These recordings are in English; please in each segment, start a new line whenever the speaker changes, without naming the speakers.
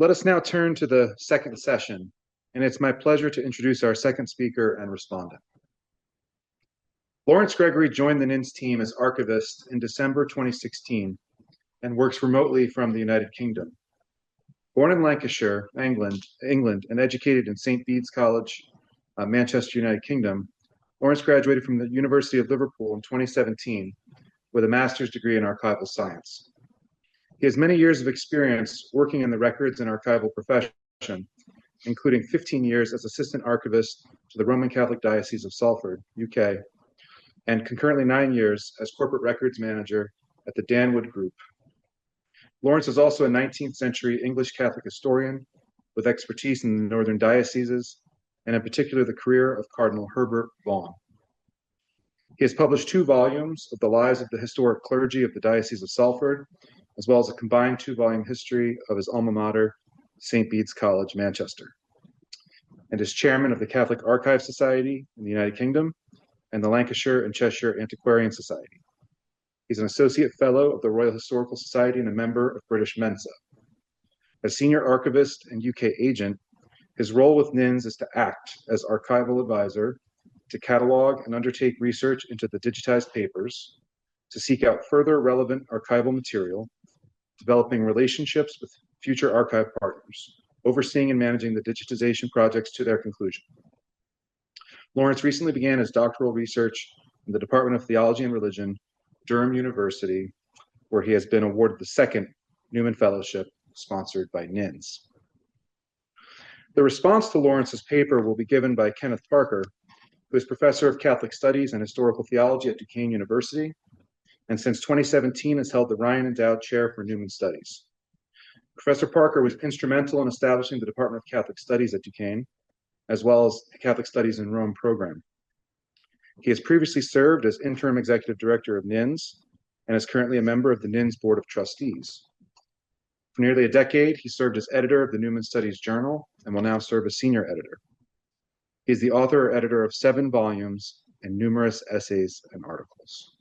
Let us now turn to the second session, and it's my pleasure to introduce our second speaker and respondent. Lawrence Gregory joined the NINS team as archivist in December 2016 and works remotely from the United Kingdom. Born in Lancashire, England, and educated in St. Bede's College, Manchester, United Kingdom, Lawrence graduated from the University of Liverpool in 2017 with a master's degree in archival science. He has many years of experience working in the records and archival profession, including 15 years as assistant archivist to the Roman Catholic Diocese of Salford, UK, and concurrently 9 years as corporate records manager at the Danwood Group. Lawrence is also a 19th century English Catholic historian with expertise in the northern dioceses, and in particular the career of Cardinal Herbert Vaughan. He has published 2 volumes of the lives of the historic clergy of the Diocese of Salford, as well as a combined 2-volume history of his alma mater, St. Bede's College, Manchester, and is chairman of the Catholic Archive Society in the United Kingdom and the Lancashire and Cheshire Antiquarian Society. He's an associate fellow of the Royal Historical Society and a member of British Mensa. As senior archivist and UK agent, his role with NINS is to act as archival advisor, to catalog and undertake research into the digitized papers, to seek out further relevant archival material, developing relationships with future archive partners, overseeing and managing the digitization projects to their conclusion. Lawrence recently began his doctoral research in the Department of Theology and Religion, Durham University, where he has been awarded the 2nd Newman Fellowship sponsored by NINS. The response to Lawrence's paper will be given by Kenneth Parker, who is professor of Catholic Studies and Historical Theology at Duquesne University, and since 2017 has held the Ryan Endowed Chair for Newman Studies. Professor Parker was instrumental in establishing the Department of Catholic Studies at Duquesne, as well as the Catholic Studies in Rome program. He has previously served as interim executive director of NINS and is currently a member of the NINS Board of Trustees. For nearly a decade, he served as editor of the Newman Studies Journal and will now serve as senior editor. He is the author or editor of 7 volumes and numerous essays and articles.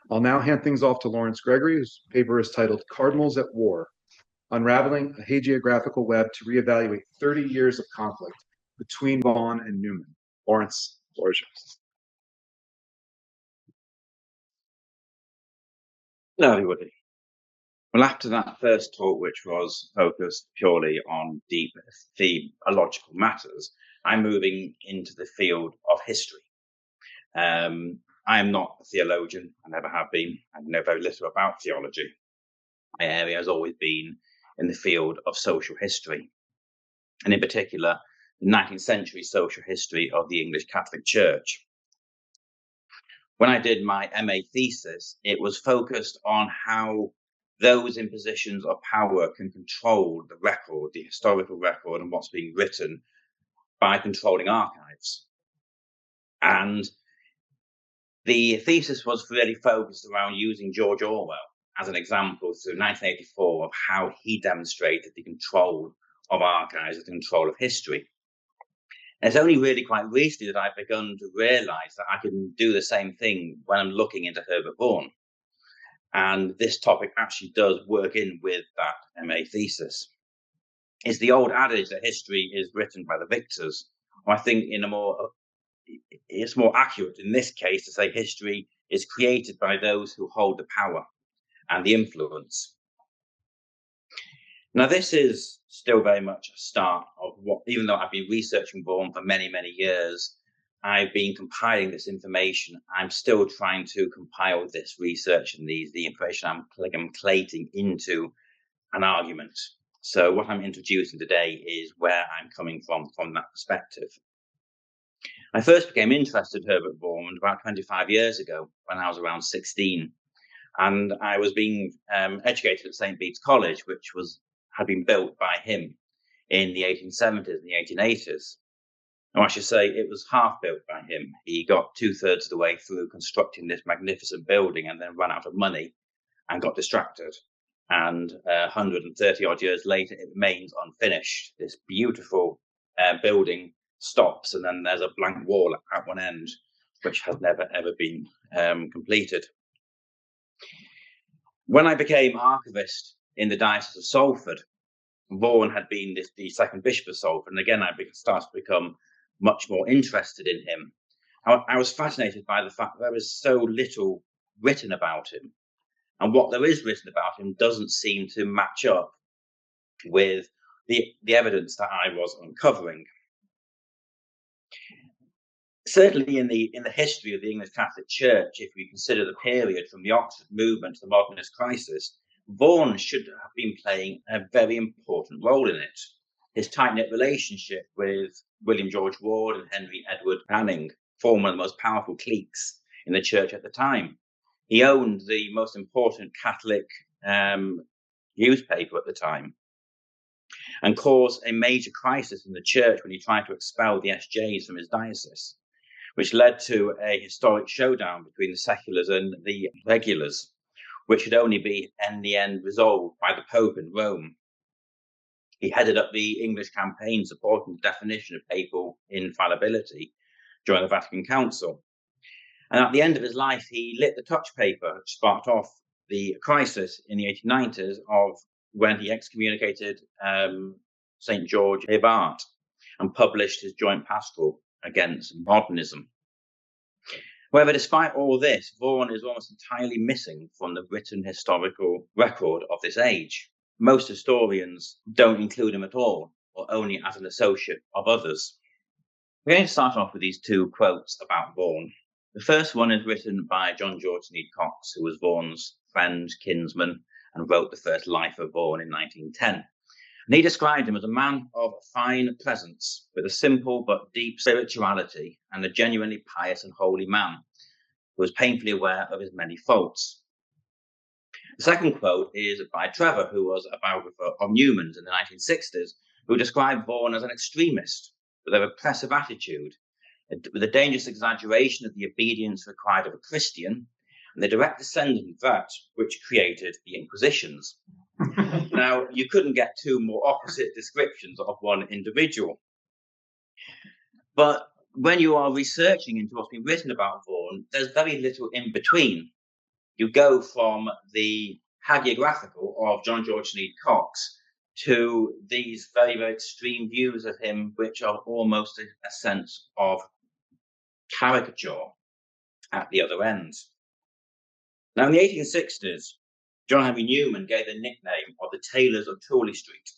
I'll now hand things off to Lawrence Gregory, whose paper is titled Cardinals at War, Unraveling a Hagiographical Web to Reevaluate 30 Years of Conflict Between Vaughan and Newman. Lawrence, floor is yours.
Hello, everybody. Well, after that first talk, which was focused purely on deep theological matters, I'm moving into the field of history. I am not a theologian. I never have been. I know very little about theology. My area has always been in the field of social history, and in particular, the 19th century social history of the English Catholic Church. When I did my MA thesis, it was focused on how those in positions of power can control the record, the historical record, and what's being written by controlling archives. And the thesis was really focused around using George Orwell as an example through 1984 of how he demonstrated the control of archives, the control of history. And it's only really quite recently that I've begun to realize that I can do the same thing when I'm looking into Herbert Vaughan. And this topic actually does work in with that MA thesis. It's the old adage that history is written by the victors. I think it's more accurate in this case to say history is created by those who hold the power and the influence. Now, this is still very much a start of what, even though I've been researching Vaughan for many, many years, I've been compiling this information. I'm still trying to compile this research and the information I'm collating into an argument. So what I'm introducing today is where I'm coming from that perspective. I first became interested in Herbert Vaughan about 25 years ago when I was around 16. And I was being educated at St. Bede's College, which had been built by him in the 1870s and the 1880s. Now, I should say it was half built by him. He got 2/3 of the way through constructing this magnificent building and then ran out of money and got distracted. And 130 odd years later, it remains unfinished. This beautiful building stops, and then there's a blank wall at one end, which has never, ever been completed. When I became archivist in the Diocese of Salford, Vaughan had been the second bishop of Salford, and again I started to become much more interested in him. I was fascinated by the fact that there was so little written about him, and what there is written about him doesn't seem to match up with the evidence that I was uncovering. Certainly in the history of the English Catholic Church, if we consider the period from the Oxford movement to the modernist crisis, Vaughan should have been playing a very important role in it. His tight-knit relationship with William George Ward and Henry Edward Canning formed one of the most powerful cliques in the church at the time. He owned the most important Catholic newspaper at the time and caused a major crisis in the church when he tried to expel the SJs from his diocese, which led to a historic showdown between the seculars and the regulars, which could only be in the end resolved by the Pope in Rome. He headed up the English campaign supporting the definition of papal infallibility during the Vatican Council. And at the end of his life, he lit the touch paper, which sparked off the crisis in the 1890s of when he excommunicated St. George Hibart and published his joint pastoral against modernism. However, despite all this, Vaughan is almost entirely missing from the written historical record of this age. Most historians don't include him at all, or only as an associate of others. We're going to start off with these two quotes about Vaughan. The first one is written by John George Sneyd Cox, who was Vaughan's friend, kinsman, and wrote the first life of Vaughan in 1910. And he described him as a man of fine presence, with a simple but deep spirituality, and a genuinely pious and holy man, who was painfully aware of his many faults. The second quote is by Trevor, who was a biographer of Newman's in the 1960s, who described Vaughan as an extremist, with a repressive attitude, with a dangerous exaggeration of the obedience required of a Christian, and the direct descendant of that which created the Inquisitions. Now, you couldn't get two more opposite descriptions of one individual. But when you are researching into what's been written about Vaughan, there's very little in between. You go from the hagiographical of John George Sneyd Cox to these very, very extreme views of him, which are almost a sense of caricature at the other end. Now, in the 1860s, John Henry Newman gave the nickname of the Tailors of Tooley Street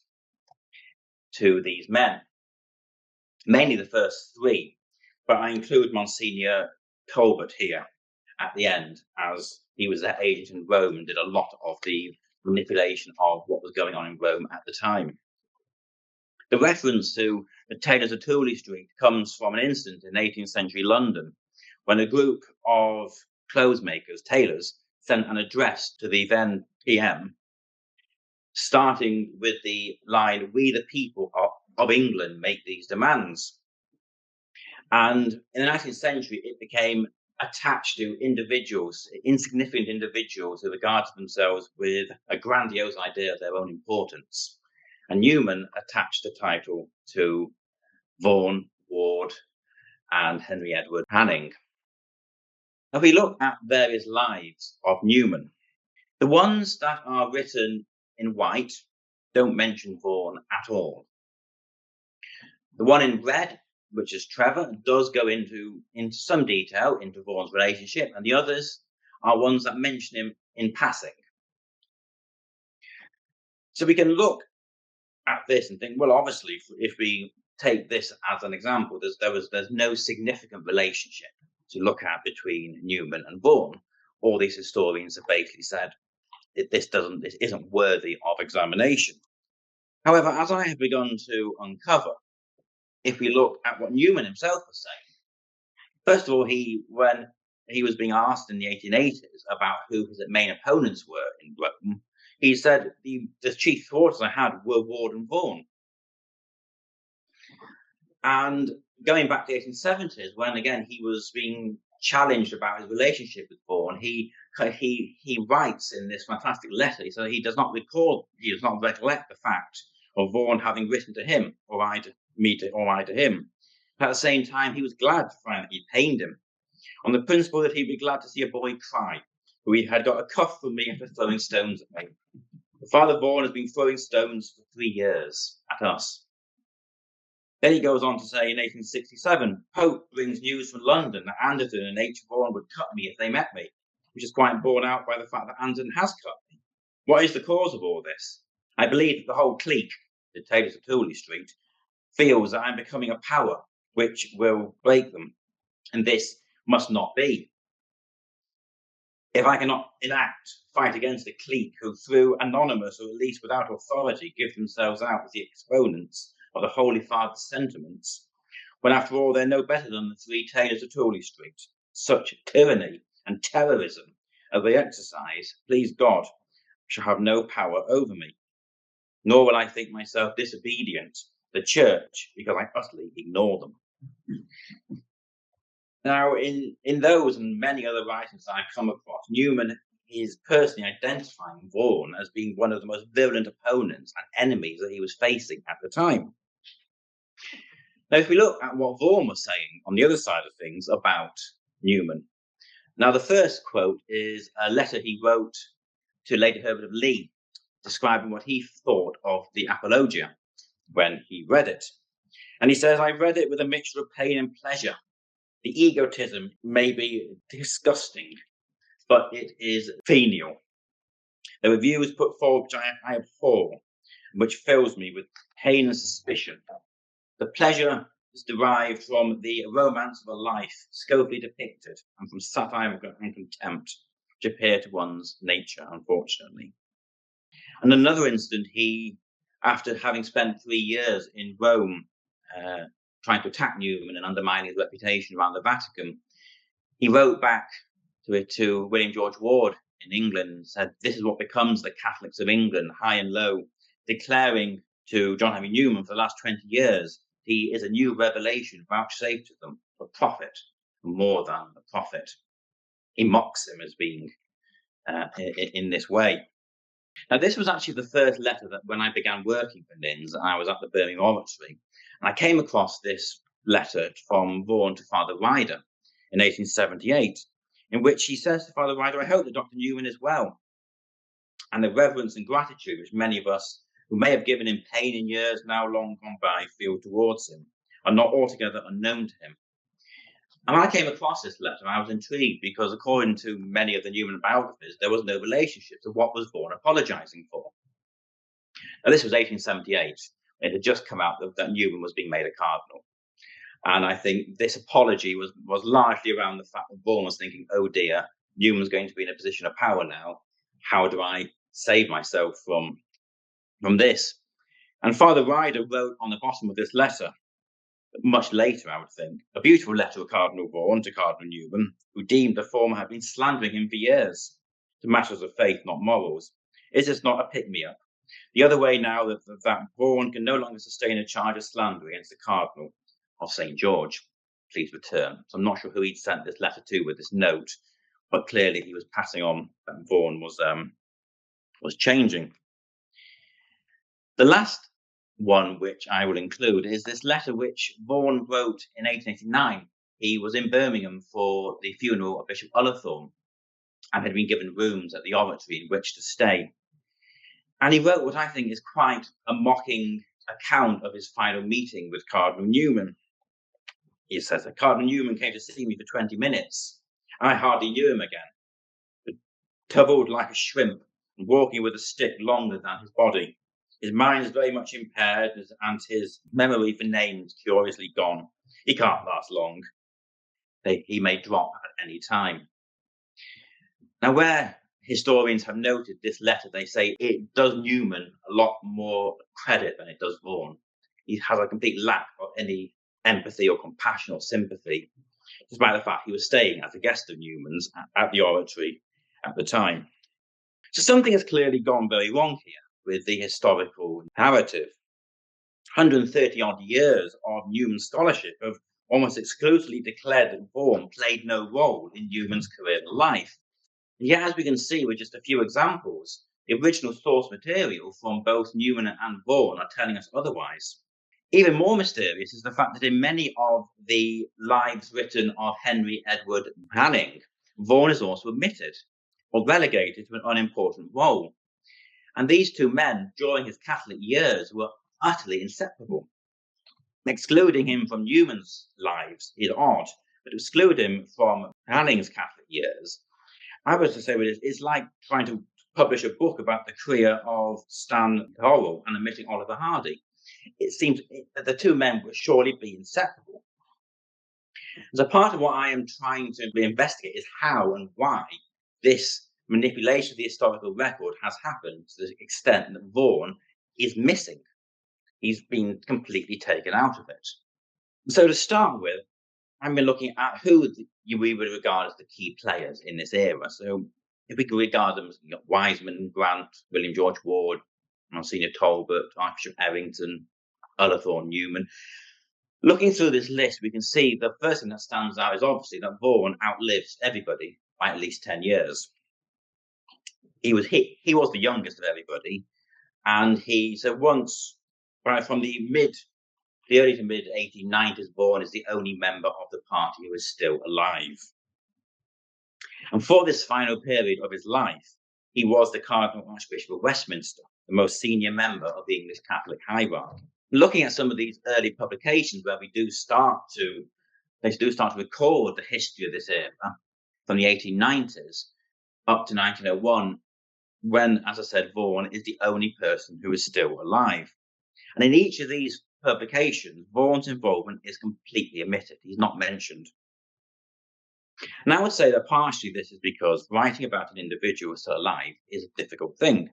to these men, mainly the first three, but I include Monsignor Colbert here at the end, as he was their agent in Rome and did a lot of the manipulation of what was going on in Rome at the time. The reference to the Tailors of Tooley Street comes from an incident in 18th century London when a group of clothes makers, tailors, sent an address to the then PM, starting with the line, "We the people of England make these demands." And in the 19th century, it became attached to individuals, insignificant individuals who regarded themselves with a grandiose idea of their own importance. And Newman attached the title to Vaughan, Ward, and Henry Edward Canning. Now, if we look at various lives of Newman, the ones that are written in white don't mention Vaughan at all. The one in red, which is Trevor, does go into some detail into Vaughan's relationship, and the others are ones that mention him in passing. So we can look at this and think, well, obviously, if we take this as an example, there's no significant relationship to look at between Newman and Vaughan. All these historians have basically said this isn't worthy of examination. However, as I have begun to uncover, if we look at what Newman himself was saying, first of all, when he was being asked in the 1880s about who his main opponents were in Rome, he said the chief thoughts I had were Ward and Vaughan. And going back to the 1870s, when again he was being challenged about his relationship with Vaughan, he writes in this fantastic letter, so he does not recollect the fact of Vaughan having written to him or I to him. But at the same time, he was glad to find that he'd pained him, on the principle that he'd be glad to see a boy cry, who he had got a cuff from me after throwing stones at me. Father Vaughan has been throwing stones for 3 years at us. Then he goes on to say in 1867, Pope brings news from London that Anderton and H. Vaughan would cut me if they met me, which is quite borne out by the fact that Anderton has cut me. What is the cause of all this? I believe that the whole clique, the tailors of Tooley Street, feels that I'm becoming a power which will break them, and this must not be. If I cannot fight against a clique who, through anonymous or at least without authority, give themselves out as the exponents of the Holy Father's sentiments, when after all they're no better than the three tailors of Tooley Street, such tyranny and terrorism as they exercise, please God, shall have no power over me. Nor will I think myself disobedient to the Church because I utterly ignore them. Now, in those and many other writings I've come across, Newman is personally identifying Vaughan as being one of the most virulent opponents and enemies that he was facing at the time. Now, if we look at what Vaughan was saying on the other side of things about Newman, now the first quote is a letter he wrote to Lady Herbert of Lee, describing what he thought of the Apologia when he read it. And he says, I read it with a mixture of pain and pleasure. The egotism may be disgusting, but it is venial. There were views put forward which I abhor, which fills me with pain and suspicion. The pleasure is derived from the romance of a life skillfully depicted and from satire and contempt which appear to one's nature, unfortunately. And another instant, he, after having spent 3 years in Rome, trying to attack Newman and undermining his reputation around the Vatican, he wrote back to William George Ward in England and said, this is what becomes the Catholics of England, high and low, declaring to John Henry Newman for the last 20 years, he is a new revelation vouchsafed to them, a prophet, more than a prophet. He mocks him as being in this way. Now, this was actually the first letter that when I began working for NINS, I was at the Birmingham Oratory, and I came across this letter from Vaughan to Father Ryder in 1878, in which he says to Father Ryder, I hope that Dr. Newman is well, and the reverence and gratitude which many of us who may have given him pain in years now long gone by feel towards him are not altogether unknown to him. And when I came across this letter, I was intrigued because according to many of the Newman biographies, there was no relationship to what was Vaughan apologising for. Now, this was 1878. It had just come out that Newman was being made a cardinal. And I think this apology was largely around the fact that Vaughan was thinking, oh dear, Newman's going to be in a position of power now. How do I save myself from this? And Father Ryder wrote on the bottom of this letter, much later, I would think, a beautiful letter of Cardinal Vaughan to Cardinal Newman, who deemed the former had been slandering him for years to matters of faith, not morals. Is this not a pick-me-up? The other way now that Vaughan can no longer sustain a charge of slander against the Cardinal of St. George. Please return. So I'm not sure who he'd sent this letter to with this note, but clearly he was passing on that Vaughan was changing. The last one which I will include is this letter which Vaughan wrote in 1889. He was in Birmingham for the funeral of Bishop Ullathorne and had been given rooms at the oratory in which to stay. And he wrote what I think is quite a mocking account of his final meeting with Cardinal Newman. He says that Cardinal Newman came to see me for 20 minutes. I hardly knew him again. Doubled like a shrimp and walking with a stick longer than his body. His mind is very much impaired and his memory for names curiously gone. He can't last long. He may drop at any time. Now, where historians have noted this letter, they say it does Newman a lot more credit than it does Vaughan. He has a complete lack of any empathy or compassion or sympathy, despite the fact he was staying as a guest of Newman's at the oratory at the time. So something has clearly gone very wrong here with the historical narrative. 130 odd years of Newman scholarship have almost exclusively declared that Vaughan played no role in Newman's career and life. And yet, as we can see with just a few examples, the original source material from both Newman and Vaughan are telling us otherwise. Even more mysterious is the fact that in many of the lives written of Henry Edward Manning, Vaughan is also omitted or relegated to an unimportant role. And these two men, during his Catholic years, were utterly inseparable. Excluding him from Newman's lives is odd, but to exclude him from Manning's Catholic years, I was to say it's like trying to publish a book about the career of Stan Howell and omitting Oliver Hardy. It seems that the two men would surely be inseparable. So part of what I am trying to investigate is how and why this manipulation of the historical record has happened to the extent that Vaughan is missing. He's been completely taken out of it. So to start with, I've been looking at who we would regard as the key players in this era. So if we could regard them as Wiseman, Grant, William George Ward, Monsignor Talbot, Archbishop Errington, Ullathorne, Newman. Looking through this list, we can see the first thing that stands out is obviously that Vaughan outlives everybody by at least 10 years. He was the youngest of everybody, and from the early to mid 1890s, Vaughan is the only member of the party who is still alive. And for this final period of his life, he was the Cardinal Archbishop of Westminster, the most senior member of the English Catholic hierarchy. Looking at some of these early publications where they do start to record the history of this era from the 1890s up to 1901, when, as I said, Vaughan is the only person who is still alive. And in each of these publications, Vaughan's involvement is completely omitted. He's not mentioned. And I would say that partially this is because writing about an individual still alive is a difficult thing.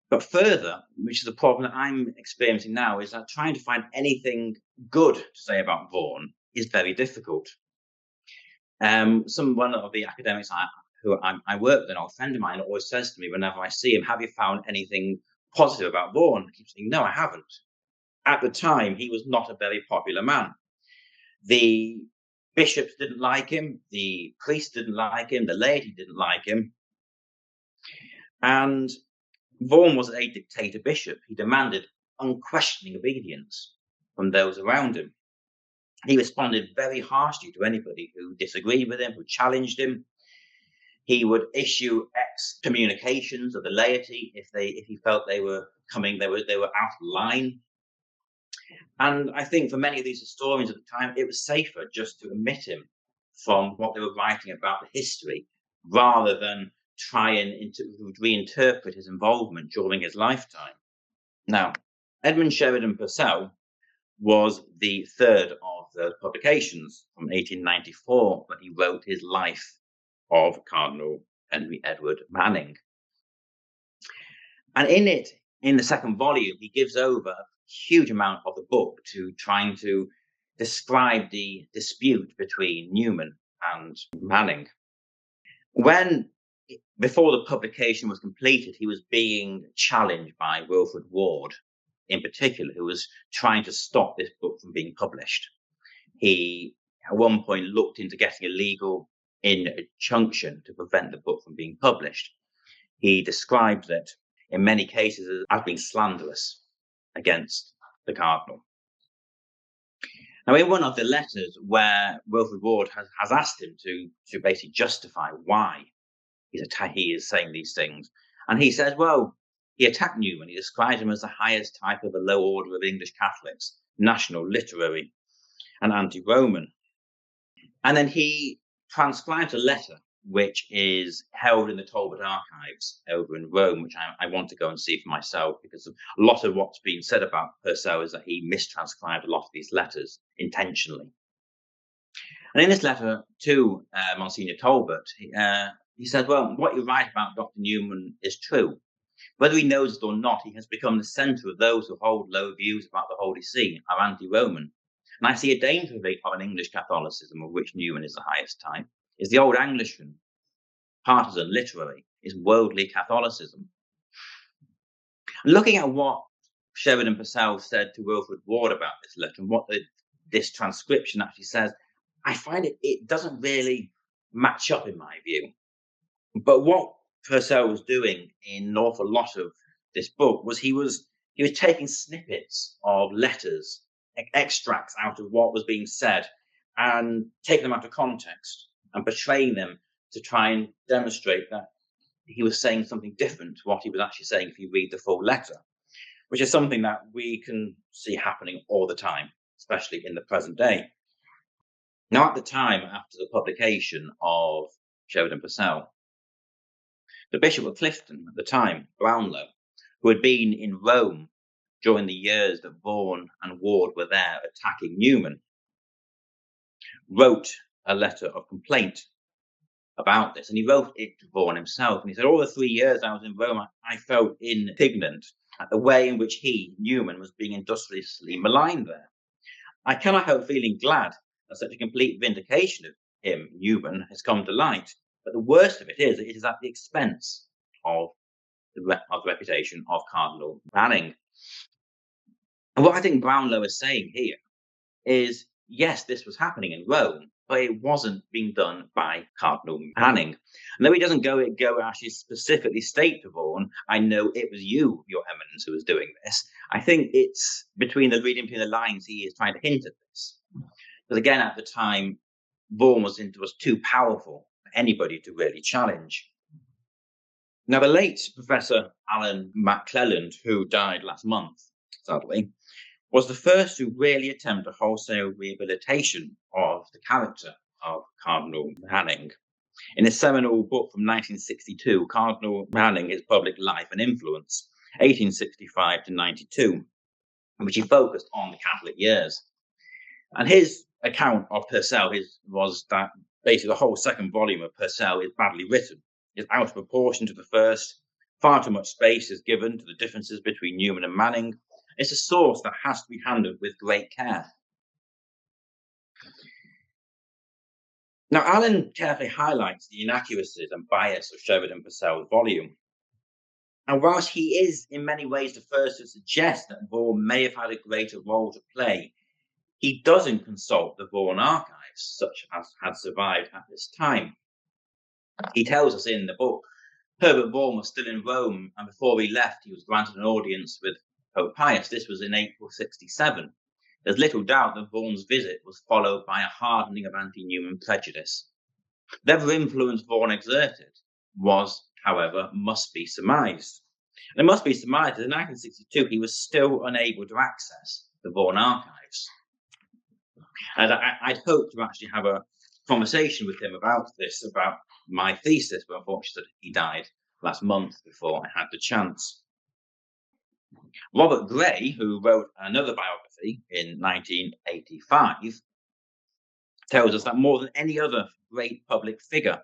But further, which is a problem that I'm experiencing now, is that trying to find anything good to say about Vaughan is very difficult. One of the academics who I work with, an old friend of mine, always says to me whenever I see him, "Have you found anything positive about Vaughan?" I keep saying, "No, I haven't." At the time, he was not a very popular man. The bishops didn't like him, the priests didn't like him, the laity didn't like him. And Vaughan was a dictator bishop. He demanded unquestioning obedience from those around him. He responded very harshly to anybody who disagreed with him, who challenged him. He would issue excommunications of the laity if he felt they were out of line. And I think for many of these historians at the time, it was safer just to omit him from what they were writing about the history, rather than try and reinterpret his involvement during his lifetime. Now, Edmund Sheridan Purcell was the third of the publications from 1894 when he wrote his life of Cardinal Henry Edward Manning. And in the second volume, he gives over a huge amount of the book to trying to describe the dispute between Newman and Manning. Before the publication was completed, he was being challenged by Wilfred Ward, in particular, who was trying to stop this book from being published. He, at one point, looked into getting a legal injunction to prevent the book from being published. He describes it, in many cases, as being slanderous against the Cardinal. Now, in one of the letters where Wilfred Ward has asked him to basically justify why he is saying these things, and he says, well, he attacked Newman. He described him as the highest type of the low order of English Catholics, national, literary, and anti-Roman. And then he transcribes a letter which is held in the Talbot archives over in Rome, which I want to go and see for myself, because a lot of what's been said about Purcell is that he mistranscribed a lot of these letters intentionally. And in this letter to Monsignor Talbot, he said, well, what you write about Dr. Newman is true. Whether he knows it or not, he has become the centre of those who hold low views about the Holy See, are anti-Roman. And I see a danger of an English Catholicism, of which Newman is the highest type, is the old Anglican, partisan, literary, is worldly Catholicism. And looking at what Sheridan Purcell said to Wilfred Ward about this letter and what this transcription actually says, I find it doesn't really match up in my view. But what Purcell was doing in an awful lot of this book was he was taking snippets of letters, extracts out of what was being said, and taking them out of context and portraying them to try and demonstrate that he was saying something different to what he was actually saying if you read the full letter, which is something that we can see happening all the time, especially in the present day. Now, at the time, after the publication of Sheridan Purcell, the Bishop of Clifton at the time, Brownlow, who had been in Rome during the years that Vaughan and Ward were there attacking Newman, wrote a letter of complaint about this. And he wrote it to Vaughan himself. And he said, all the 3 years I was in Rome, I felt indignant at the way in which he, Newman, was being industriously maligned there. I cannot help feeling glad that such a complete vindication of him, Newman, has come to light. But the worst of it is at the expense of the reputation of Cardinal Manning. And what I think Brownlow is saying here is, yes, this was happening in Rome, but it wasn't being done by Cardinal Manning. And though he doesn't go actually specifically state to Vaughan, I know it was you, Your Eminence, who was doing this. I think it's reading between the lines, he is trying to hint at this. Because again, at the time, Vaughan was too powerful for anybody to really challenge. Now, the late Professor Alan McClelland, who died last month, sadly, was the first to really attempt a wholesale rehabilitation of the character of Cardinal Manning. In his seminal book from 1962, Cardinal Manning, His Public Life and Influence, 1865 to 92, in which he focused on the Catholic years. And his account of Purcell was that basically the whole second volume of Purcell is badly written. It's out of proportion to the first. Far too much space is given to the differences between Newman and Manning. It's a source that has to be handled with great care. Now, Allen carefully highlights the inaccuracies and bias of Sheridan Purcell's volume. And whilst he is in many ways the first to suggest that Vaughan may have had a greater role to play, he doesn't consult the Vaughan archives, such as had survived at this time. He tells us in the book, Herbert Vaughan was still in Rome, and before he left, he was granted an audience with Pope Pius. This was in April 67. There's little doubt that Vaughan's visit was followed by a hardening of anti-Newman prejudice. Whatever influence Vaughan exerted was, however, must be surmised. And it must be surmised that in 1962 he was still unable to access the Vaughan archives. And I'd hoped to actually have a conversation with him about this, about my thesis, but unfortunately he died last month before I had the chance. Robert Gray, who wrote another biography in 1985, tells us that more than any other great public figure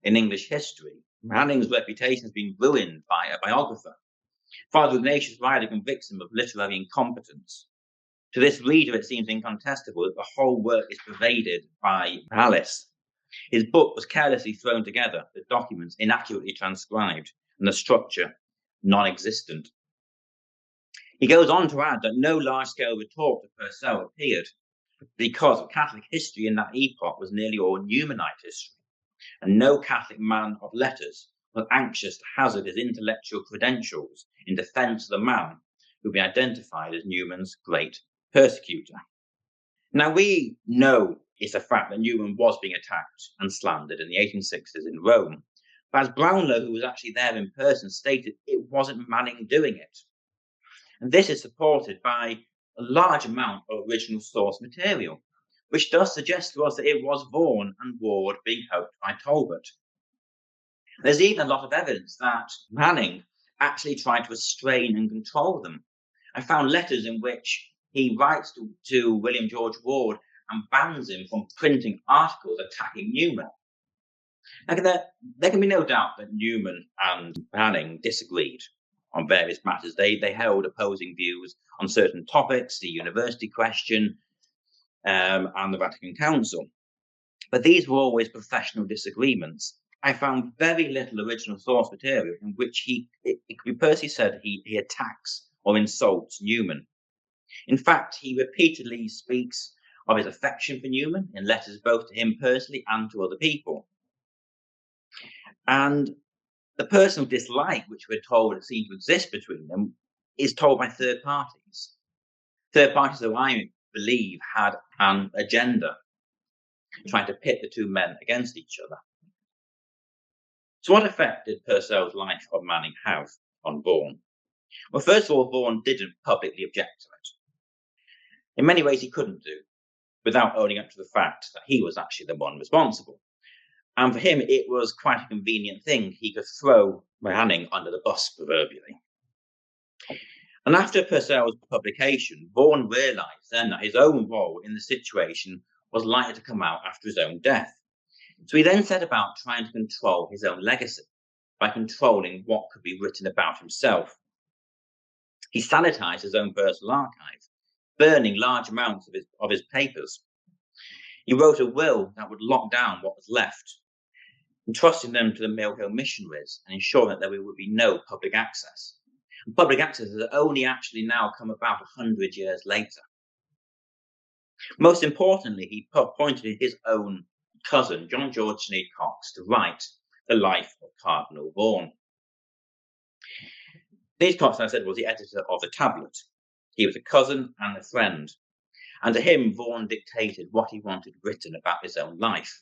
in English history, Manning's reputation has been ruined by a biographer. Father Ignatius Rider convicts him of literary incompetence. To this reader, it seems incontestable that the whole work is pervaded by malice. His book was carelessly thrown together, the documents inaccurately transcribed, and the structure non-existent. He goes on to add that no large-scale retort to Purcell appeared because Catholic history in that epoch was nearly all Newmanite history, and no Catholic man of letters was anxious to hazard his intellectual credentials in defence of the man who would be identified as Newman's great persecutor. Now, we know it's a fact that Newman was being attacked and slandered in the 1860s in Rome, but as Brownlow, who was actually there in person, stated, it wasn't Manning doing it. And this is supported by a large amount of original source material, which does suggest to us that it was Vaughan and Ward being helped by Talbot. There's even a lot of evidence that Manning actually tried to restrain and control them. I found letters in which he writes to William George Ward and bans him from printing articles attacking Newman. Now, there can be no doubt that Newman and Manning disagreed on various matters. They held opposing views on certain topics, the university question and the Vatican Council. But these were always professional disagreements. I found very little original source material in which it could be personally said he attacks or insults Newman. In fact, he repeatedly speaks of his affection for Newman in letters both to him personally and to other people. And the personal dislike, which we're told seemed to exist between them, is told by third parties. Third parties who I believe had an agenda, trying to pit the two men against each other. So what effect did Purcell's life of Manning have on Vaughan? Well, first of all, Vaughan didn't publicly object to it. In many ways, he couldn't do, without owning up to the fact that he was actually the one responsible. And for him, it was quite a convenient thing. He could throw Manning under the bus, proverbially. And after Purcell's publication, Vaughan realised then that his own role in the situation was likely to come out after his own death. So he then set about trying to control his own legacy by controlling what could be written about himself. He sanitised his own personal archive, burning large amounts of his papers. He wrote a will that would lock down what was left, entrusting them to the Mill Hill missionaries and ensuring that there would be no public access. And public access has only actually now come about 100 years later. Most importantly, he appointed his own cousin, John George Sneyd Cox, to write the life of Cardinal Vaughan. Sneyd Cox, as I said, was the editor of the tablet. He was a cousin and a friend, and to him, Vaughan dictated what he wanted written about his own life.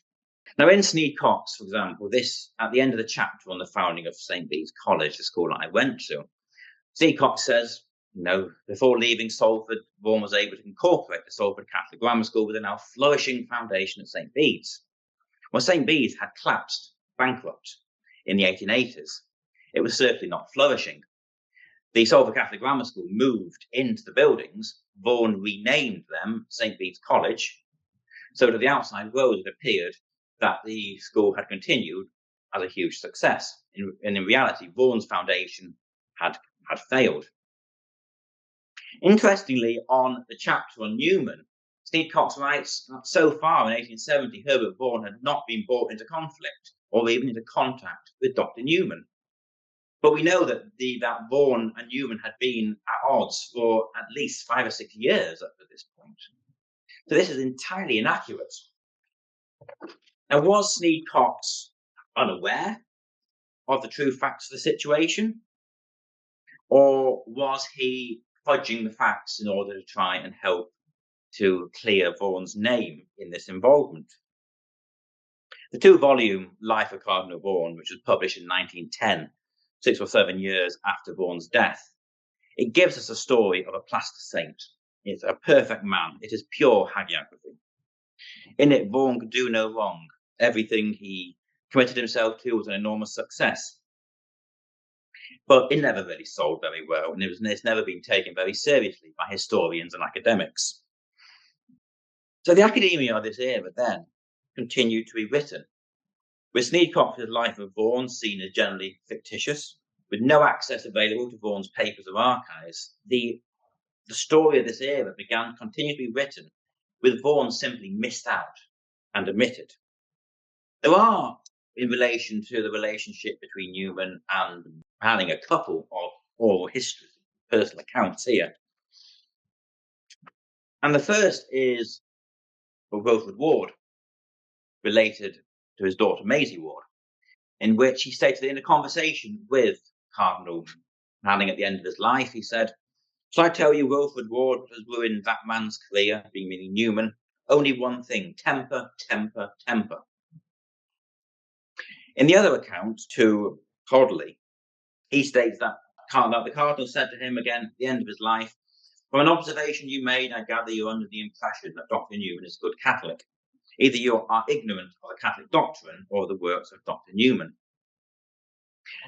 Now, in Sneyd Cox, for example, this at the end of the chapter on the founding of St. Bede's College, the school that I went to, Sneyd Cox says, before leaving Salford, Vaughan was able to incorporate the Salford Catholic Grammar School with a now flourishing foundation at St. Bede's. Well, St. Bede's had collapsed, bankrupt, in the 1880s. It was certainly not flourishing. The Salford Catholic Grammar School moved into the buildings. Vaughan renamed them St. Bede's College. So to the outside world, it appeared that the school had continued as a huge success. And in reality, Vaughan's foundation had failed. Interestingly, on the chapter on Newman, Sneyd Cox writes that so far in 1870, Herbert Vaughan had not been brought into conflict or even into contact with Dr. Newman. But we know that Vaughan and Newman had been at odds for at least 5 or 6 years up to this point. So this is entirely inaccurate. Now, was Sneyd Cox unaware of the true facts of the situation? Or was he fudging the facts in order to try and help to clear Vaughan's name in this involvement? The 2-volume Life of Cardinal Vaughan, which was published in 1910, 6 or 7 years after Vaughan's death, it gives us a story of a plaster saint. It's a perfect man. It is pure hagiography. In it, Vaughan could do no wrong. Everything he committed himself to was an enormous success. But it never really sold very well, and it's never been taken very seriously by historians and academics. So the academia of this era then continued to be written, with Sneyd Cox's Life of Vaughan seen as generally fictitious, with no access available to Vaughan's papers or archives. The story of this era began to continue to be written, with Vaughan simply missed out and omitted. There are, in relation to the relationship between Newman and Manning, a couple of oral histories, personal accounts here. And the first is of Wilfred Ward, related to his daughter Maisie Ward, in which he stated that in a conversation with Cardinal Manning at the end of his life, he said, "Shall I tell you, Wilfred Ward has ruined that man's career," being meaning Newman, "only one thing, temper, temper, temper." In the other account to Codley, he states that the Cardinal said to him again at the end of his life, "From an observation you made, I gather you're under the impression that Dr. Newman is a good Catholic. Either you are ignorant of the Catholic doctrine or the works of Dr. Newman."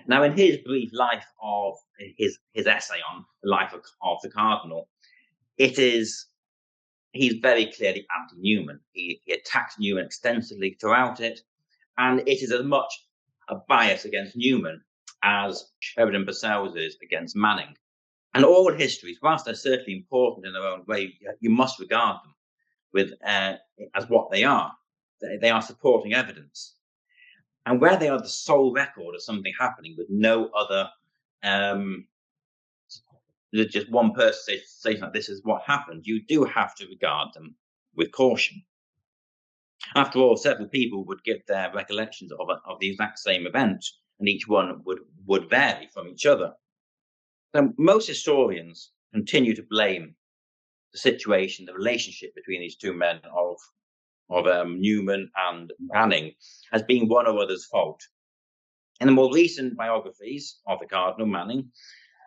Now, in his brief life of his essay on the life of the Cardinal, he's very clearly anti-Newman. He attacks Newman extensively throughout it, and it is as much a bias against Newman as Sheridan Purcell's is against Manning. And all histories, whilst they're certainly important in their own way, you must regard them as what they are. They are supporting evidence. And where they are the sole record of something happening with no other, just one person saying that this is what happened, you do have to regard them with caution. After all, several people would give their recollections of the exact same event, and each one would vary from each other. So most historians continue to blame the situation, the relationship between these two men of Newman and Manning, as being one or other's fault. In the more recent biographies of the Cardinal Manning,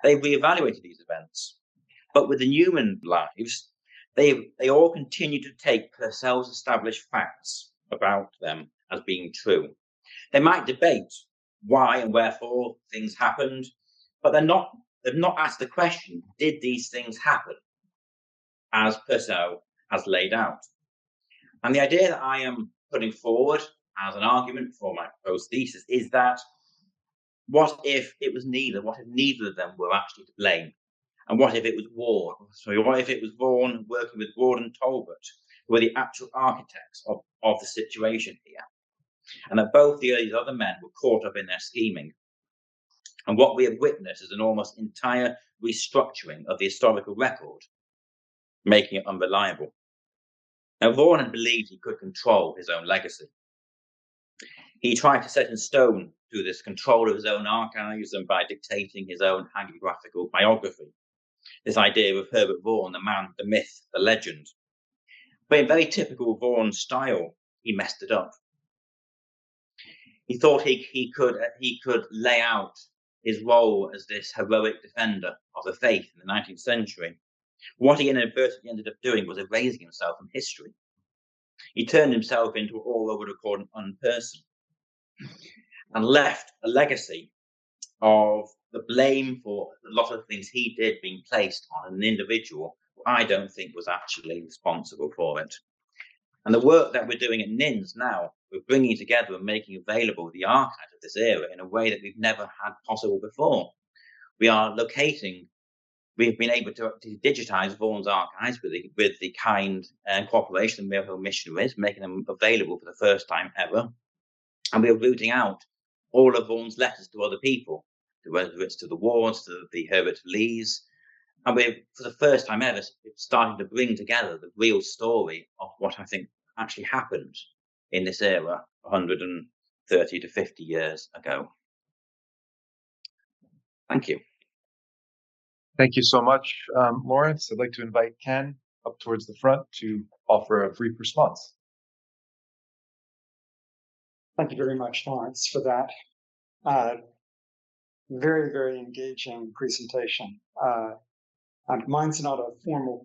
they've reevaluated these events. But with the Newman lives, they all continue to take Purcell's established facts about them as being true. They might debate why and wherefore things happened, but they've not asked the question, did these things happen as Purcell has laid out? And the idea that I am putting forward as an argument for my proposed thesis is that what if it was neither? What if neither of them were actually to blame? And what if it was what if it was Vaughan working with Ward and Talbot, who were the actual architects of the situation here? And that both these other men were caught up in their scheming. And what we have witnessed is an almost entire restructuring of the historical record, making it unreliable. Now, Vaughan had believed he could control his own legacy. He tried to set in stone through this control of his own archives and by dictating his own hagiographical biography. This idea of Herbert Vaughan, the man, the myth, the legend. But in very typical Vaughan style, he messed it up. He thought he could lay out his role as this heroic defender of the faith in the 19th century. What he inadvertently ended up doing was erasing himself from history. He turned himself into all I would have called an unperson and left a legacy of the blame for a lot of things he did being placed on an individual who I don't think was actually responsible for it. And the work that we're doing at NINS now, we're bringing together and making available the archive of this era in a way that we've never had possible before. We've been able to digitize Vaughan's archives with the kind and cooperation of Miracle missionaries, making them available for the first time ever. And we're rooting out all of Vaughan's letters to other people, whether it's to the Wards, to the Herbert Lees. And we're, for the first time ever, starting to bring together the real story of what I think actually happened in this era 130 to 50 years ago. Thank you.
Thank you so much, Lawrence. I'd like to invite Ken up towards the front to offer a brief response.
Thank you very much, Lawrence, for that. Very, very engaging presentation. Mine's not a formal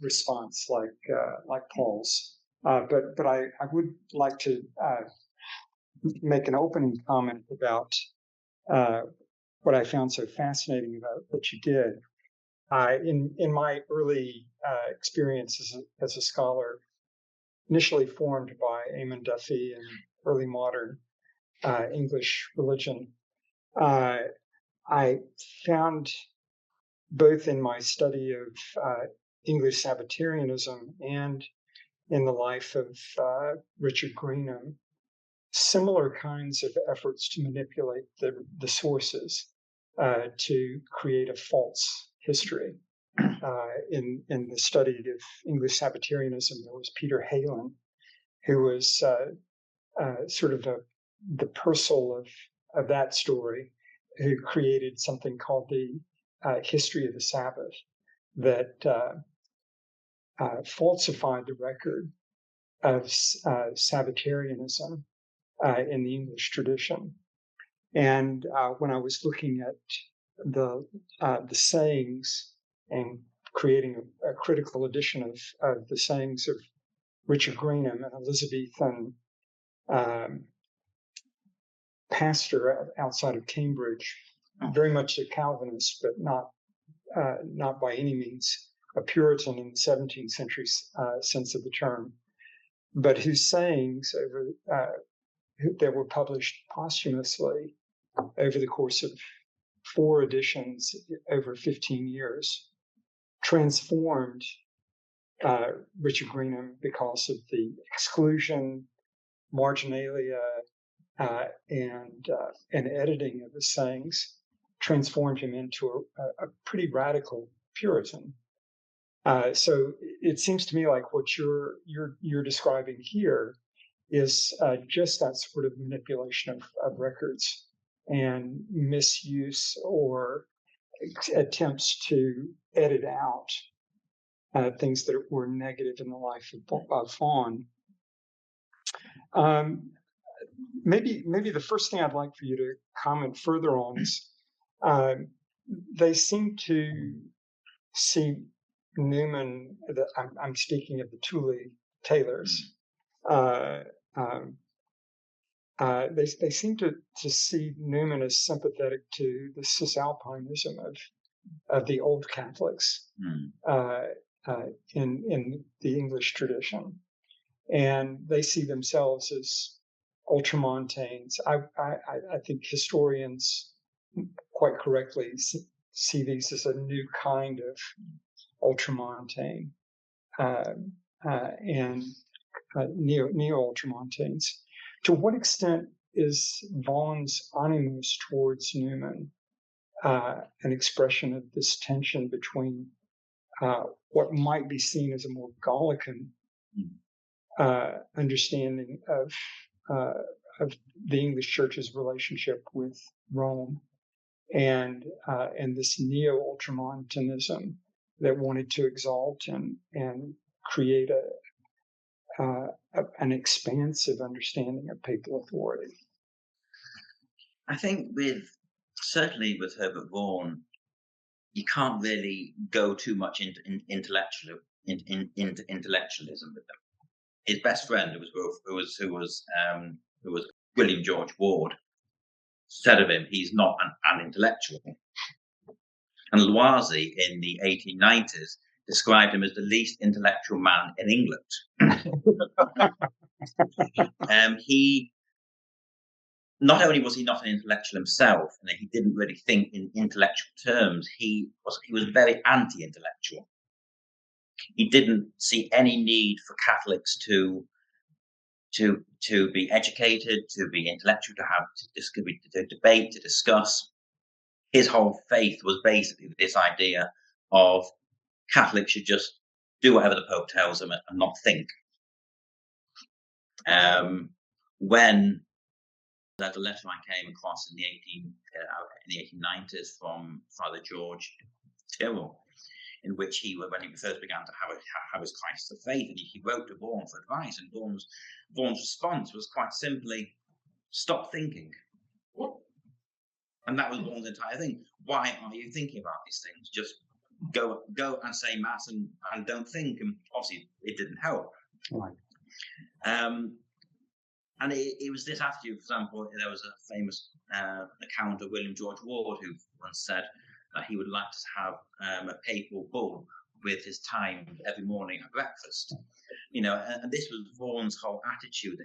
response like Paul's, but I would like to make an opening comment about what I found so fascinating about what you did. In my early experience as a scholar, initially formed by Eamon Duffy and early modern English religion, I found both in my study of English Sabbatarianism and in the life of Richard Greenham, similar kinds of efforts to manipulate the sources to create a false history. In the study of English Sabbatarianism, there was Peter Halen, who was sort of the Purcell of that story, who created something called the History of the Sabbath that falsified the record of Sabbatarianism in the English tradition. And when I was looking at the sayings and creating a critical edition of the sayings of Richard Greenham, an Elizabethan pastor outside of Cambridge, very much a Calvinist, but not by any means a Puritan in the 17th century sense of the term, but whose sayings that were published posthumously over the course of 4 editions over 15 years transformed Richard Greenham because of the exclusion, marginalia, and editing of his sayings, transformed him into a pretty radical Puritan. So it seems to me like what you're describing here is just that sort of manipulation of records and misuse or attempts to edit out things that were negative in the life of Vaughan. maybe the first thing I'd like for you to comment further on is they seem to see Newman. I'm speaking of the Thule Taylors. They seem to see Newman as sympathetic to the Cisalpinism of the old Catholics in the English tradition, and they see themselves as ultramontanes. I think historians quite correctly see these as a new kind of ultramontane and neo-ultramontanes. To what extent is Vaughan's animus towards Newman an expression of this tension between what might be seen as a more Gallican understanding of the English Church's relationship with Rome and this neo-ultramontanism that wanted to exalt and create an expansive understanding of papal authority?
I think certainly with Herbert Vaughan, you can't really go too much into intellectualism with them. His best friend, who was William George Ward, said of him, he's not an intellectual. And Loisy in the 1890s described him as the least intellectual man in England. He not only was he not an intellectual himself, and he didn't really think in intellectual terms, he was very anti-intellectual. He didn't see any need for Catholics to be educated, to be intellectual, to debate, to discuss. His whole faith was basically this idea of Catholics should just do whatever the Pope tells them and not think. When the letter I came across in the 1890s from Father George Tyrrell, in which when he first began to have his crisis of faith, and he wrote to Vaughan for advice, and Vaughan's response was quite simply, "Stop thinking." And that was Vaughan's entire thing. Why are you thinking about these things? Just go and say mass and don't think. And obviously, it didn't help.
Right.
And it was this attitude. For example, there was a famous account of William George Ward, who once said that he would like to have a papal bull with his time every morning at breakfast. And this was Vaughan's whole attitude,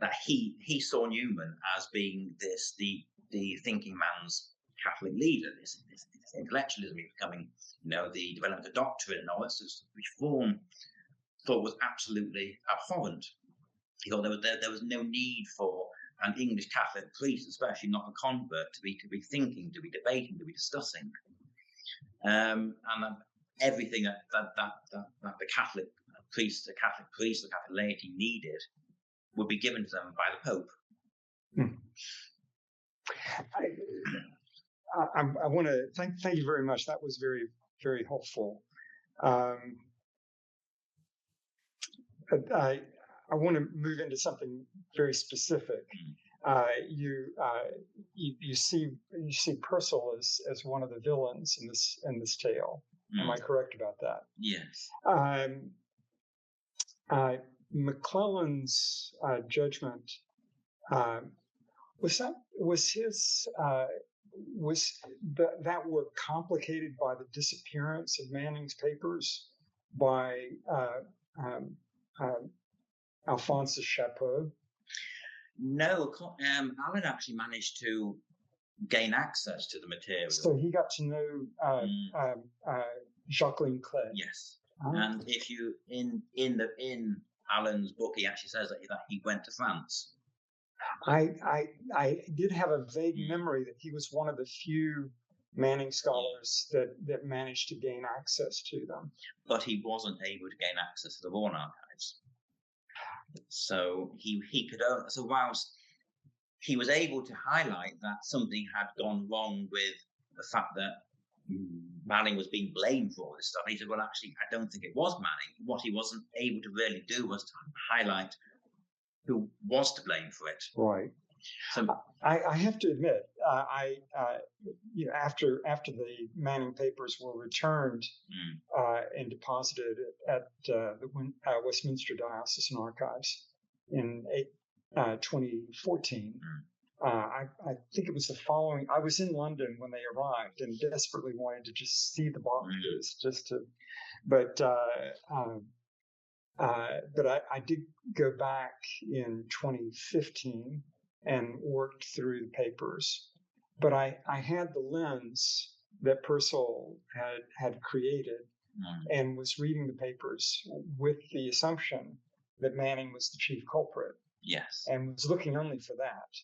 that he saw Newman as being the thinking man's Catholic leader, this intellectualism becoming, the development of doctrine and all that stuff, which Vaughan thought was absolutely abhorrent. He thought there was no need for an English Catholic priest, especially not a convert, to be thinking, to be debating, to be discussing, and that everything that the Catholic priest, the Catholic laity needed would be given to them by the Pope.
I want to thank you very much. That was very, very helpful. I want to move into something very specific. You see Purcell as one of the villains in this tale. Am I correct about that?
Yes.
McClellan's judgment was that work complicated by the disappearance of Manning's papers by Alphonsus Chapeau?
No, Alan actually managed to gain access to the material.
So he got to know Jacqueline Clay.
Yes, and if you in Alan's book, he actually says that he went to France.
I did have a vague memory that he was one of the few Manning scholars that managed to gain access to them.
But he wasn't able to gain access to the Vaughan archives. So he could. So whilst he was able to highlight that something had gone wrong with the fact that Manning was being blamed for all this stuff, he said, "Well, actually, I don't think it was Manning. What he wasn't able to really do was to highlight who was to blame for it.
Right.
So
I have to admit, after the Manning papers were returned and deposited at the Westminster Diocesan Archives in 2014, I think it was the following. I was in London when they arrived and desperately wanted to just see the boxes, but I did go back in 2015 and worked through the papers. But I had the lens that Purcell had created and was reading the papers with the assumption that Manning was the chief culprit.
Yes.
And was looking only for that.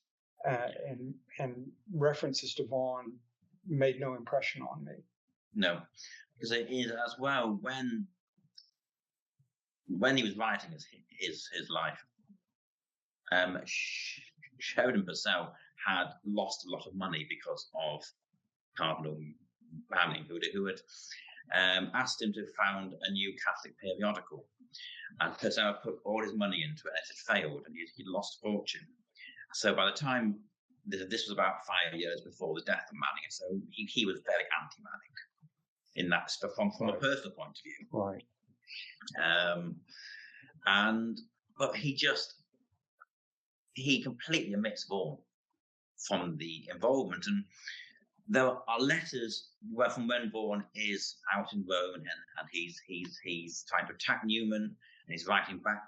And references to Vaughan made no impression on me.
No, because it is as well when he was writing his life, Sheridan Purcell had lost a lot of money because of Cardinal Manning, who had asked him to found a new Catholic periodical, and Purcell put all his money into it. It had failed, and he'd lost a fortune. So by the time this was about 5 years before the death of Manning, so he was very anti-Manning in that from a personal point of view.
Right.
But he completely omits Vaughan from the involvement, and there are letters from when Vaughan is out in Rome and he's trying to attack Newman, and he's writing back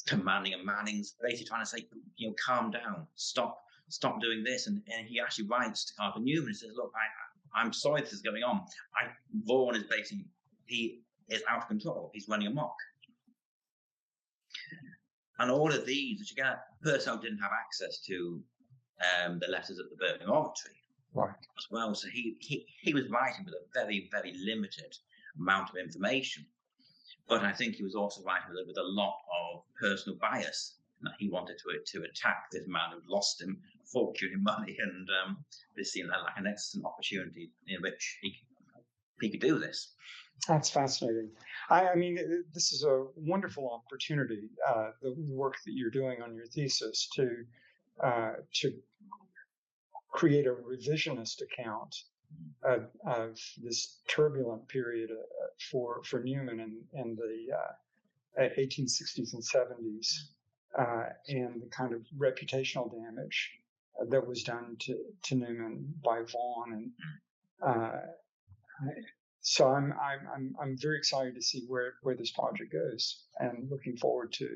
to Manning, and Manning's basically trying to say, calm down, stop doing this, and he actually writes to Cardinal Newman and says, look, I'm sorry this is going on. Vaughan is basically, he is out of control. He's running amok. And all of these, which again, Purcell didn't have access to the letters at the Birmingham Oratory,
right,
as well. So he was writing with a very, very limited amount of information. But I think he was also writing with a lot of personal bias. He wanted to attack this man who'd lost him a fortune in money, and this seemed like an excellent opportunity in which he could do this.
That's fascinating. I mean, this is a wonderful opportunity, the work that you're doing on your thesis to create a revisionist account of this turbulent period for Newman in the 1860s and 70s, and the kind of reputational damage that was done to Newman by Vaughan, and so I'm very excited to see where this project goes, and looking forward to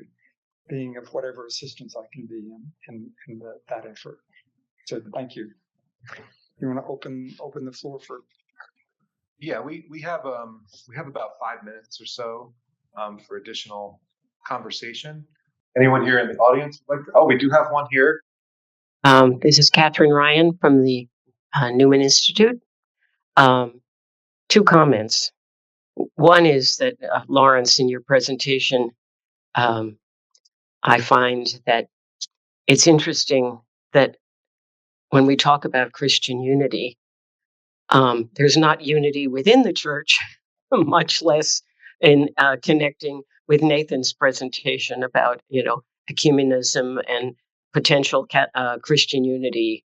being of whatever assistance I can be in that effort. So thank you. You want to open the floor for?
Yeah, we have about 5 minutes or so for additional conversation. Anyone here in the audience would like to? Oh, we do have one here.
This is Catherine Ryan from the Newman Institute. 2 comments. One is that, Lawrence, in your presentation, I find that it's interesting that when we talk about Christian unity, there's not unity within the church, much less in connecting with Nathan's presentation about, ecumenism and potential Christian unity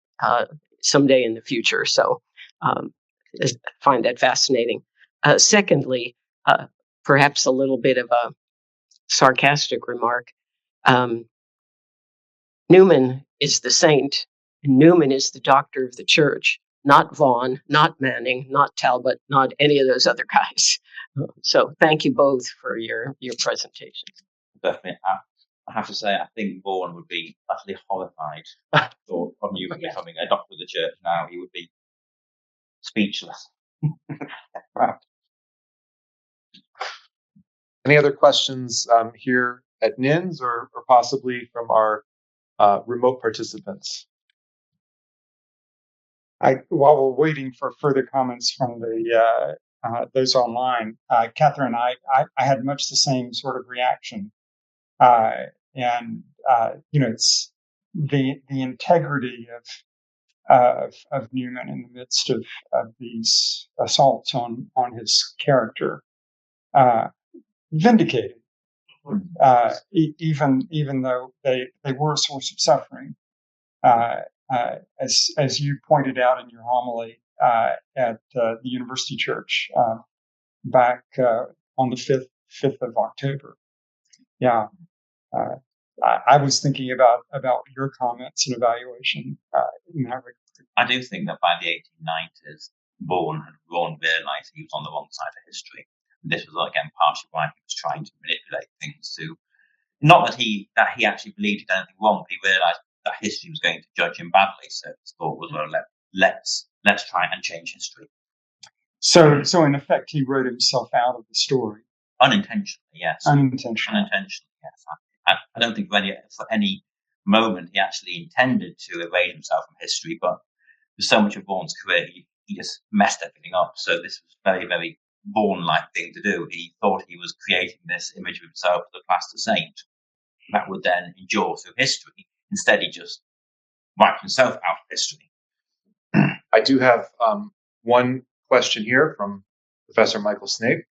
someday in the future. So I find that fascinating. Secondly, perhaps a little bit of a sarcastic remark. Newman is the saint, and Newman is the doctor of the church, not Vaughan, not Manning, not Talbot, not any of those other guys. So thank you both for your presentations.
Definitely. I have to say, I think Vaughan would be utterly horrified of Newman becoming a doctor of the church now. He would be speechless.
Any other questions here at NINS or possibly from our remote participants?
While we're waiting for further comments from those online, Catherine, I had much the same sort of reaction, and it's the integrity of Newman in the midst of these assaults on his character, vindicated. even though they were a source of suffering. As you pointed out in your homily at the University Church back on the 5th of October. Yeah. I was thinking about your comments and evaluation in that regard.
I do think that by the 1890s, Vaughan realised he was on the wrong side of history. And this was, again, partially why he was trying to manipulate things to, not that he actually believed he did anything wrong, but he realised that history was going to judge him badly. So his thought was, well, let's try and change history.
So in effect, he wrote himself out of the story.
Unintentionally, yes.
Unintentionally,
yes. I don't think for any moment he actually intended to erase himself from history, but for so much of Vaughan's career, he just messed everything up. So this was a very, very Vaughan-like thing to do. He thought he was creating this image of himself as a plaster saint that would then endure through history. Instead, he just wiped himself out of history.
I do have one question here from Professor Michael Snape.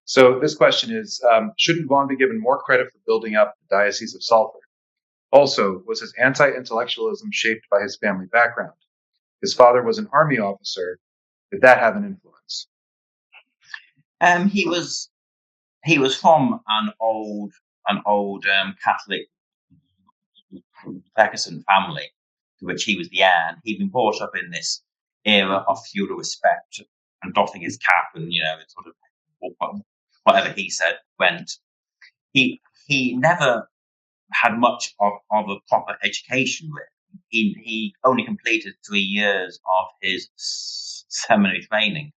So this question is, shouldn't Vaughan be given more credit for building up the Diocese of Salford? Also, was his anti-intellectualism shaped by his family background? His father was an army officer. Did that have an influence?
He was from an old Catholic Protestant family, to which he was the heir. And he'd been brought up in this era of feudal respect and doffing his cap, and sort of whatever he said went. He never had much of a proper education. He only completed 3 years of his seminary training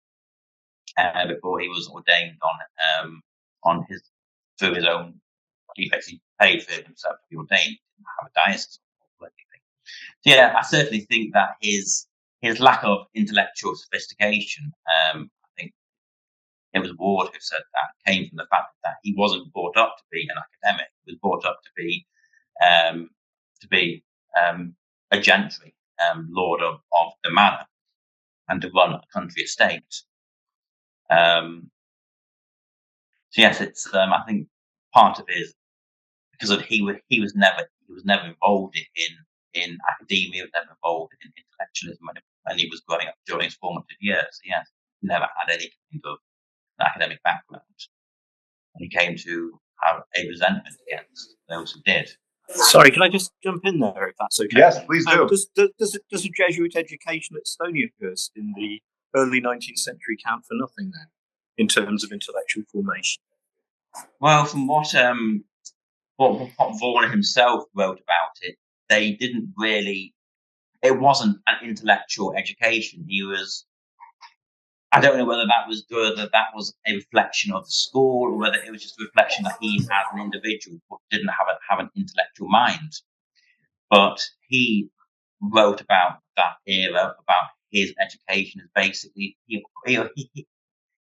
before he was ordained through his own. He basically paid for himself to be ordained. He didn't have a diocese or anything. So yeah, I certainly think that his lack of intellectual sophistication, I think it was Ward who said that, came from the fact that he wasn't brought up to be an academic. He was brought up to be a gentry, lord of the manor, and to run a country estate. So yes, it's I think part of his, because he was never involved in academia, he was never involved in intellectualism when he was growing up during his formative years. Yes, he never had any kind of academic background, and he came to have a resentment against those who did.
Sorry, can I just jump in there if that's okay?
Yes, please do.
Does a Jesuit education at Stonyhurst in the early 19th century count for nothing then, in terms of intellectual formation?
Well, from what Vaughan himself wrote about it, they didn't really. It wasn't an intellectual education. He was. I don't know whether that was a reflection of the school, or whether it was just a reflection that he, as an individual, didn't have an intellectual mind. But he wrote about that era, about his education as basically he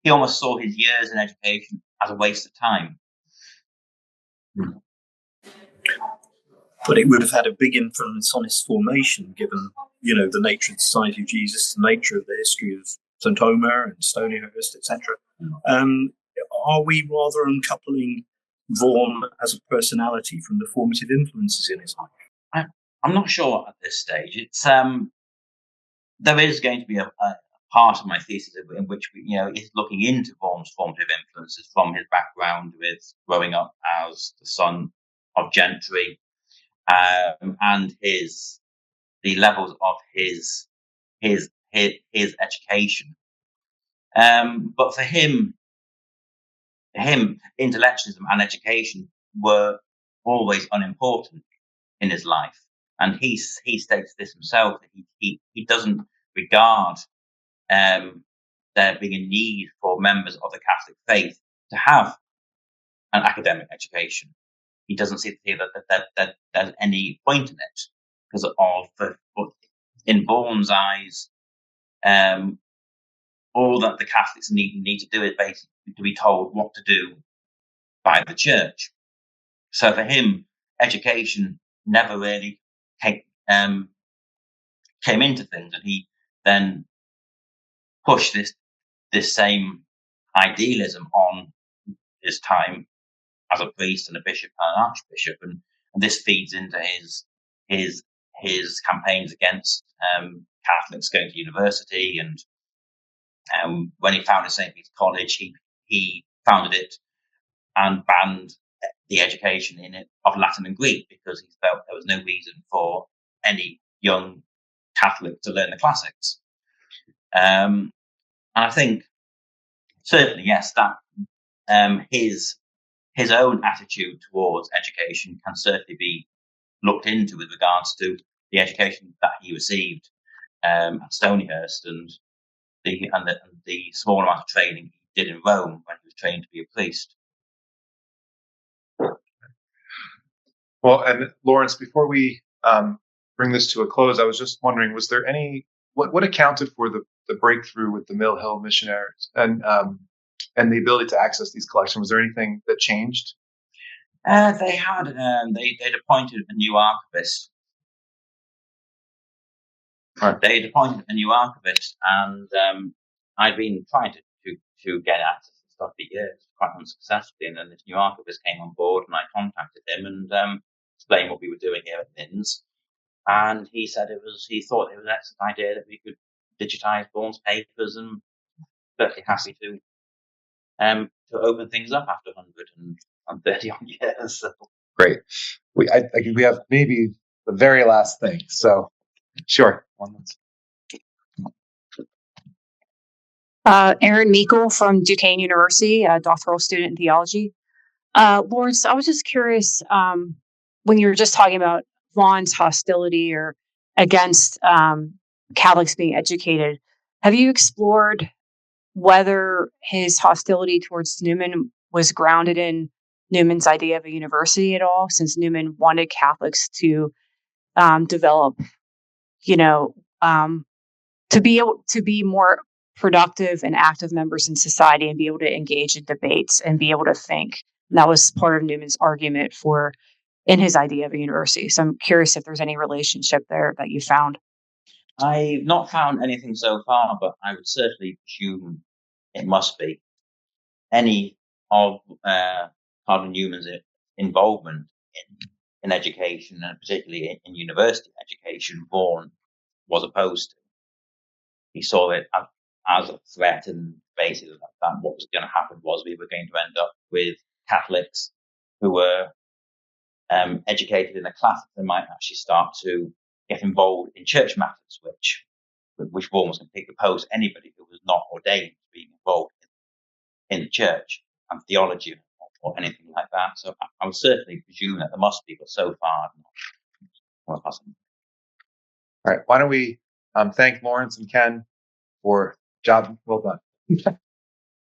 almost saw his years in education as a waste of time.
But it would have had a big influence on his formation, given the nature of the Society of Jesus, the nature of the history of St. Omer and Stonyhurst, etc. Are we rather uncoupling Vaughan as a personality from the formative influences in his life?
I'm not sure at this stage. It's there is going to be a part of my thesis in which is looking into Vaughan's formative influences from his background with growing up as the son of gentry, and the levels of his education. But for him, intellectualism and education were always unimportant in his life. And he states this himself, that he doesn't regard there being a need for members of the Catholic faith to have an academic education. He doesn't see that there's any point in it, because in Vaughan's eyes, all that the Catholics need to do is basically to be told what to do by the Church. So for him, education never really came into things, and he then pushed this same idealism on his time as a priest and a bishop and an archbishop, and this feeds into his campaigns against Catholics going to university. And when he founded St. Peter's College, he founded it and banned the education in it of Latin and Greek because he felt there was no reason for any young Catholic to learn the classics. And I think certainly, yes, that his own attitude towards education can certainly be looked into with regards to the education that he received at Stonyhurst and the small amount of training he did in Rome when he was trained to be a priest.
Well, and Lawrence, before we bring this to a close, I was just wondering, was there what accounted for the breakthrough with the Mill Hill missionaries and the ability to access these collections? Was there anything that changed?
They'd appointed a new archivist.
Right.
They'd appointed a new archivist, and I'd been trying to get access to stuff for years, quite unsuccessfully. And then this new archivist came on board, and I contacted him and explained what we were doing here at NINS. And he said he thought it was an excellent idea that we could digitize Vaughan's papers, and certainly happy to open things up after 130 odd years. So.
Great. I think we have maybe the very last thing. So, sure.
Erin Meikle from Duquesne University, a doctoral student in theology. Lawrence, I was just curious, when you were just talking about Vaughan's hostility or against Catholics being educated, have you explored whether his hostility towards Newman was grounded in Newman's idea of a university at all, since Newman wanted Catholics to develop, to be able to be more productive and active members in society and be able to engage in debates and be able to think. And that was part of Newman's argument in his idea of a university. So I'm curious if there's any relationship there that you found.
I've not found anything so far, but I would certainly presume it must be. Any of Cardinal Newman's involvement in education, and particularly in university education, Vaughan was opposed to. He saw it as a threat, and basically that what was going to happen was we were going to end up with Catholics who were educated in a class that might actually start to get involved in church matters, which Vaughan was completely opposed to anybody who was not ordained to be involved in the church and theology or anything like that. So I would certainly presume that there must be, but so far, not possible.
All right. Why don't we thank Lawrence and Ken for job well done.